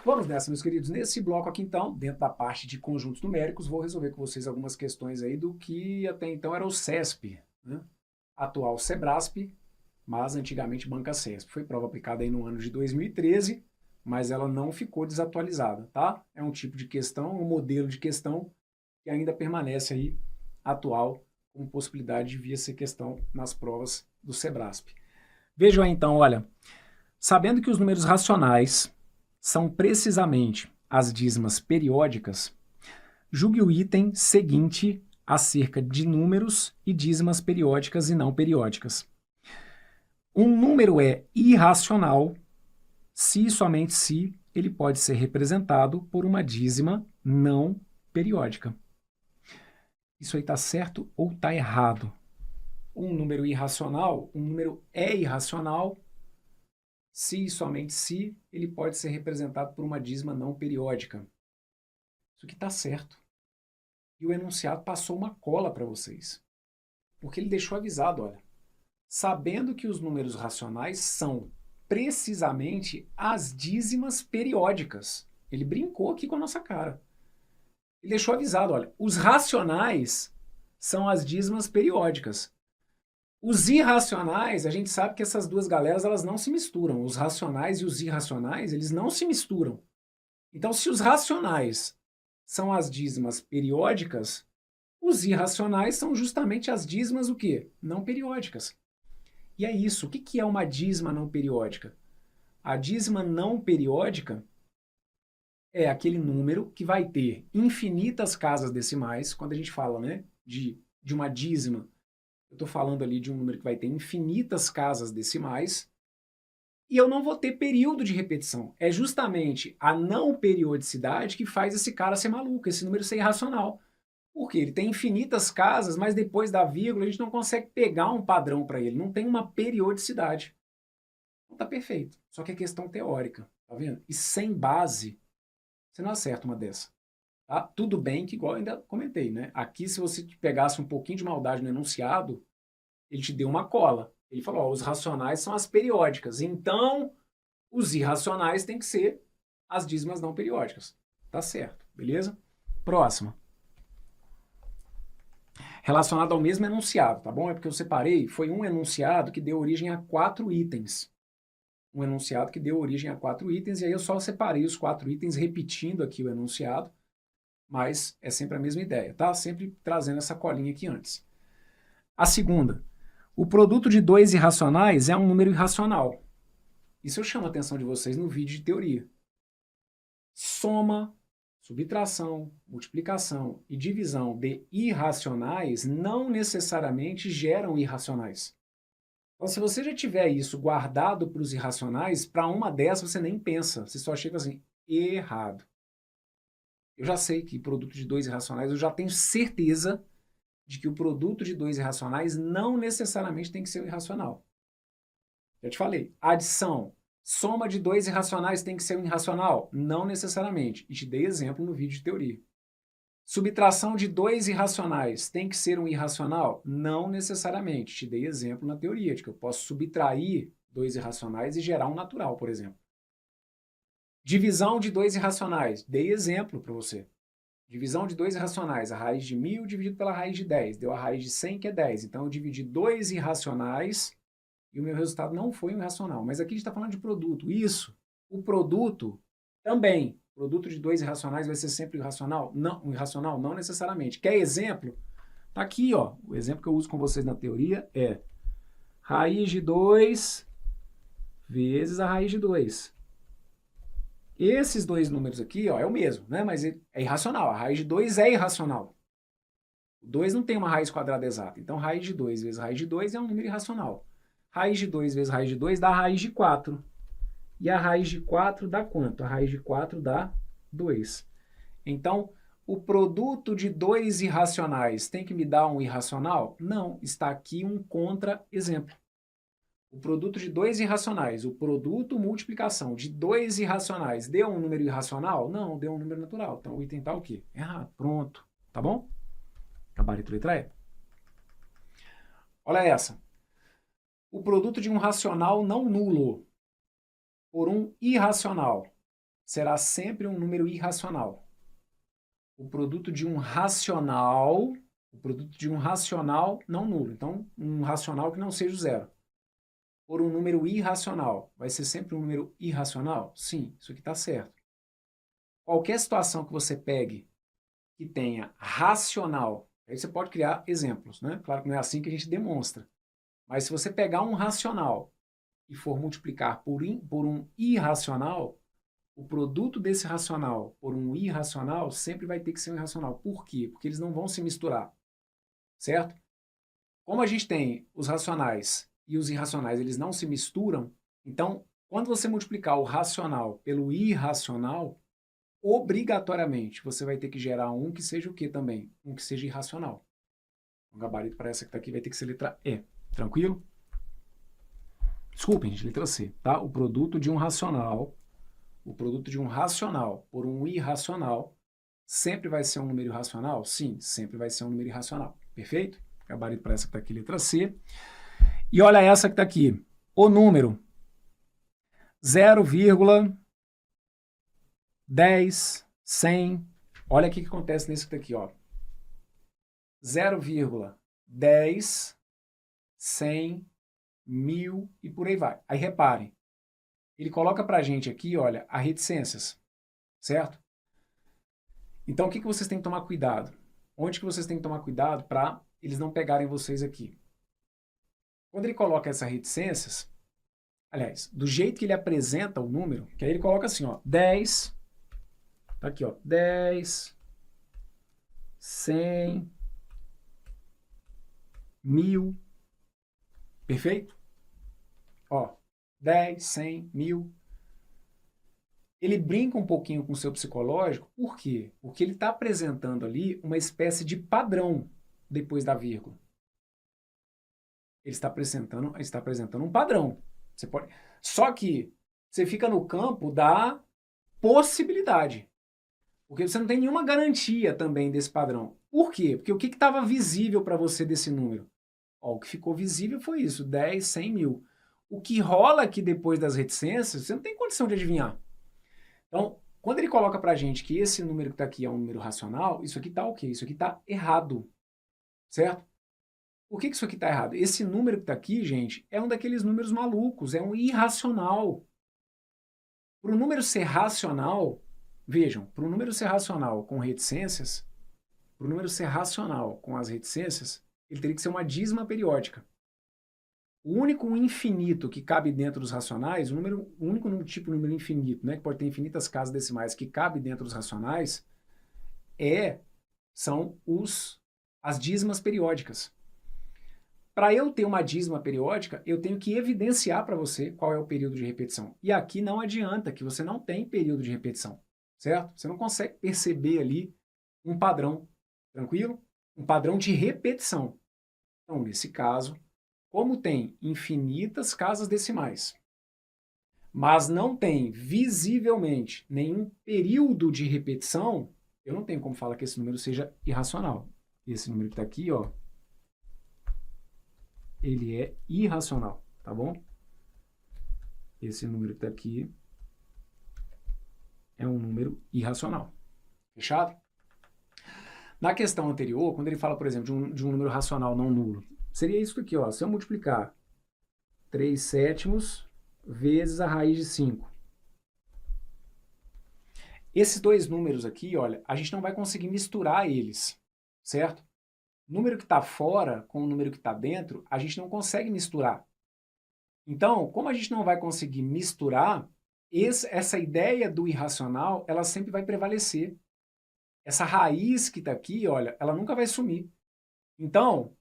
Vamos nessa, meus queridos. Nesse bloco aqui, então, dentro da parte de conjuntos numéricos, vou resolver com vocês algumas questões aí do que até então era o CESP, né? Atual Sebrasp, mas antigamente Banca CESP. Foi prova aplicada aí no ano de 2013, mas ela não ficou desatualizada, tá? É um tipo de questão, um modelo de questão que ainda permanece aí atual, com possibilidade de vir a ser questão nas provas do Sebrasp. Vejam aí então, olha, sabendo que os números racionais são precisamente as dízimas periódicas, julgue o item seguinte acerca de números e dízimas periódicas e não periódicas. Um número é irracional se e somente se ele pode ser representado por uma dízima não periódica. Isso aí está certo ou está errado? Um número irracional, um número é irracional se e somente se ele pode ser representado por uma dízima não periódica. Isso aqui está certo. E o enunciado passou uma cola para vocês. Porque ele deixou avisado, olha, sabendo que os números racionais são precisamente as dízimas periódicas. Ele brincou aqui com a nossa cara. Ele deixou avisado, olha, os racionais são as dízimas periódicas. Os irracionais, a gente sabe que essas duas galeras elas não se misturam. Os racionais e os irracionais, eles não se misturam. Então, se os racionais são as dízimas periódicas, os irracionais são justamente as dízimas o quê? Não periódicas. E é isso. O que é uma dízima não periódica? A dízima não periódica é aquele número que vai ter infinitas casas decimais. Quando a gente fala, né, de uma dízima, eu estou falando ali de um número que vai ter infinitas casas decimais e eu não vou ter período de repetição. É justamente a não periodicidade que faz esse cara ser maluco, esse número ser irracional. Porque ele tem infinitas casas, mas depois da vírgula a gente não consegue pegar um padrão para ele, não tem uma periodicidade. Então tá perfeito. Só que é questão teórica, tá vendo? E sem base, você não acerta uma dessa. Tá? Tudo bem que, igual eu ainda comentei, né? Aqui, se você pegasse um pouquinho de maldade no enunciado, ele te deu uma cola. Ele falou, ó, os racionais são as periódicas, então os irracionais têm que ser as dízimas não periódicas. Tá certo, beleza? Próxima. Relacionado ao mesmo enunciado, tá bom? É porque eu separei, foi um enunciado que deu origem a 4 itens. Um enunciado que deu origem a 4 itens, e aí eu só separei os 4 itens, repetindo aqui o enunciado, mas é sempre a mesma ideia, tá? Sempre trazendo essa colinha aqui antes. A segunda, o produto de dois irracionais é um número irracional. Isso eu chamo a atenção de vocês no vídeo de teoria. Soma, subtração, multiplicação e divisão de irracionais não necessariamente geram irracionais. Então, se você já tiver isso guardado para os irracionais, para uma dessas você nem pensa, você só chega assim, errado. Eu já sei que produto de dois irracionais, eu já tenho certeza de que o produto de dois irracionais não necessariamente tem que ser um irracional. Já te falei, adição, soma de dois irracionais tem que ser um irracional? Não necessariamente. E te dei exemplo no vídeo de teoria. Subtração de dois irracionais tem que ser um irracional? Não necessariamente. Te dei exemplo na teoria, de que eu posso subtrair dois irracionais e gerar um natural, por exemplo. Divisão de dois irracionais. Dei exemplo para você. Divisão de dois irracionais. A raiz de 1000 dividido pela raiz de 10. Deu a raiz de 100, que é 10. Então, eu dividi dois irracionais e o meu resultado não foi um irracional. Mas aqui a gente está falando de produto. Isso. O produto também. Produto de dois irracionais vai ser sempre irracional? Não, um irracional? Não necessariamente. Quer exemplo? Tá aqui, ó. O exemplo que eu uso com vocês na teoria é raiz de 2 vezes a raiz de 2. Esses dois números aqui, ó, é o mesmo, né? Mas é irracional. A raiz de 2 é irracional. O 2 não tem uma raiz quadrada exata. Então, raiz de 2 vezes raiz de 2 é um número irracional. Raiz de 2 vezes raiz de 2 dá raiz de 4. E a raiz de 4 dá quanto? A raiz de 4 dá 2. Então, o produto de dois irracionais tem que me dar um irracional? Não, está aqui um contra-exemplo. O produto de dois irracionais, o produto multiplicação de dois irracionais, deu um número irracional? Não, deu um número natural. Então, o item está o quê? Errado. Pronto. Tá bom? Gabarito letra E. Olha essa. O produto de um racional não nulo por um irracional será sempre um número irracional. O produto de um racional não nulo. Então, um racional que não seja o zero. Por um número irracional, vai ser sempre um número irracional? Sim, isso aqui está certo. Qualquer situação que você pegue que tenha racional, aí você pode criar exemplos, né? Claro que não é assim que a gente demonstra. Mas se você pegar um racional e for multiplicar por um irracional, o produto desse racional por um irracional sempre vai ter que ser um irracional. Por quê? Porque eles não vão se misturar, certo? Como a gente tem os racionais e os irracionais, eles não se misturam, então, quando você multiplicar o racional pelo irracional, obrigatoriamente você vai ter que gerar um que seja o quê também? Um que seja irracional. O gabarito para essa que está aqui vai ter que ser letra E. Tranquilo? Desculpem, gente, letra C, tá? O produto de um racional por um irracional sempre vai ser um número irracional? Sim, sempre vai ser um número irracional. Perfeito? Gabarito para essa que está aqui, letra C. E olha essa que está aqui. O número 0,10, 100. Olha o que acontece nesse que está aqui, ó. 0,10, 100, 1000 e por aí vai. Aí reparem, ele coloca para a gente aqui, olha, as reticências, certo? Então, o que vocês têm que tomar cuidado? Onde que vocês têm que tomar cuidado para eles não pegarem vocês aqui? Quando ele coloca essas reticências, aliás, do jeito que ele apresenta o número, que aí ele coloca assim, ó, 10, tá aqui, ó, 10, 100, 1000, perfeito? Ó, 10, 100, 1000. Ele brinca um pouquinho com o seu psicológico, por quê? Porque ele está apresentando ali uma espécie de padrão depois da vírgula. Ele está apresentando um padrão. Você pode... Só que você fica no campo da possibilidade. Porque você não tem nenhuma garantia também desse padrão. Por quê? Porque o que estava visível para você desse número? Ó, o que ficou visível foi isso, 10, 100, 1000. O que rola aqui depois das reticências, você não tem condição de adivinhar. Então, quando ele coloca para a gente que esse número que está aqui é um número racional, isso aqui está o quê? Isso aqui está errado, certo? Por que isso aqui está errado? Esse número que está aqui, gente, é um daqueles números malucos, é um irracional. Para o número ser racional, vejam, para o número ser racional com reticências, para o número ser racional com as reticências, ele teria que ser uma dízima periódica. O único infinito que cabe dentro dos racionais, o único tipo de número infinito, né, que pode ter infinitas casas decimais, que cabe dentro dos racionais, são as dízimas periódicas. Para eu ter uma dízima periódica, eu tenho que evidenciar para você qual é o período de repetição. E aqui não adianta, que você não tem período de repetição, certo? Você não consegue perceber ali um padrão, tranquilo? Um padrão de repetição. Então, nesse caso, como tem infinitas casas decimais, mas não tem visivelmente nenhum período de repetição, eu não tenho como falar que esse número seja irracional. Esse número que está aqui, ó, ele é irracional, tá bom? Esse número que está aqui é um número irracional. Fechado? Na questão anterior, quando ele fala, por exemplo, de um número racional não nulo, seria isso aqui, ó. Se eu multiplicar 3/7 vezes a raiz de 5. Esses dois números aqui, olha, a gente não vai conseguir misturar eles, certo? O número que está fora com o número que está dentro, a gente não consegue misturar. Então, como a gente não vai conseguir misturar, essa ideia do irracional, ela sempre vai prevalecer. Essa raiz que está aqui, olha, ela nunca vai sumir. Então,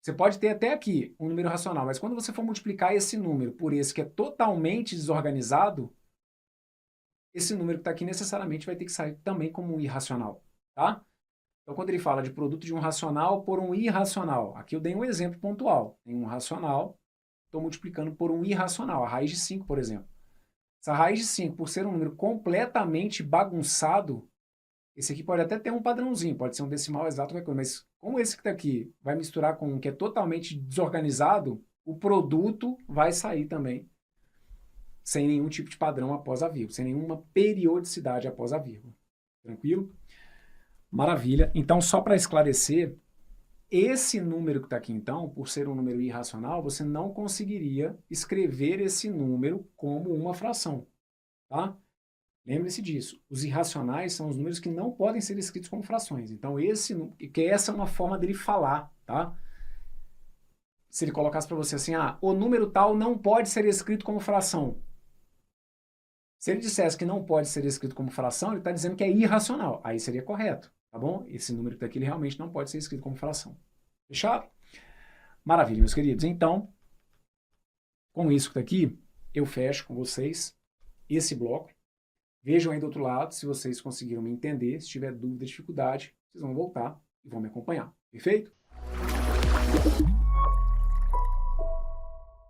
você pode ter até aqui um número racional, mas quando você for multiplicar esse número por esse que é totalmente desorganizado, esse número que está aqui necessariamente vai ter que sair também como um irracional, tá? Então, quando ele fala de produto de um racional por um irracional, aqui eu dei um exemplo pontual. Tem um racional, estou multiplicando por um irracional, a raiz de 5, por exemplo. Essa raiz de 5, por ser um número completamente bagunçado, esse aqui pode até ter um padrãozinho, pode ser um decimal exato, qualquer coisa, mas como esse que está aqui vai misturar com um que é totalmente desorganizado, o produto vai sair também sem nenhum tipo de padrão após a vírgula, sem nenhuma periodicidade após a vírgula. Tranquilo? Maravilha. Então, só para esclarecer, esse número que está aqui, então, por ser um número irracional, você não conseguiria escrever esse número como uma fração, tá? Lembre-se disso. Os irracionais são os números que não podem ser escritos como frações. Então, essa é uma forma dele falar, tá? Se ele colocasse para você assim, o número tal não pode ser escrito como fração. Se ele dissesse que não pode ser escrito como fração, ele está dizendo que é irracional. Aí seria correto, tá bom? Esse número que está aqui, ele realmente não pode ser escrito como fração. Fechado? Maravilha, meus queridos. Então, com isso que está aqui, eu fecho com vocês esse bloco. Vejam aí do outro lado se vocês conseguiram me entender. Se tiver dúvida, dificuldade, vocês vão voltar e vão me acompanhar. Perfeito?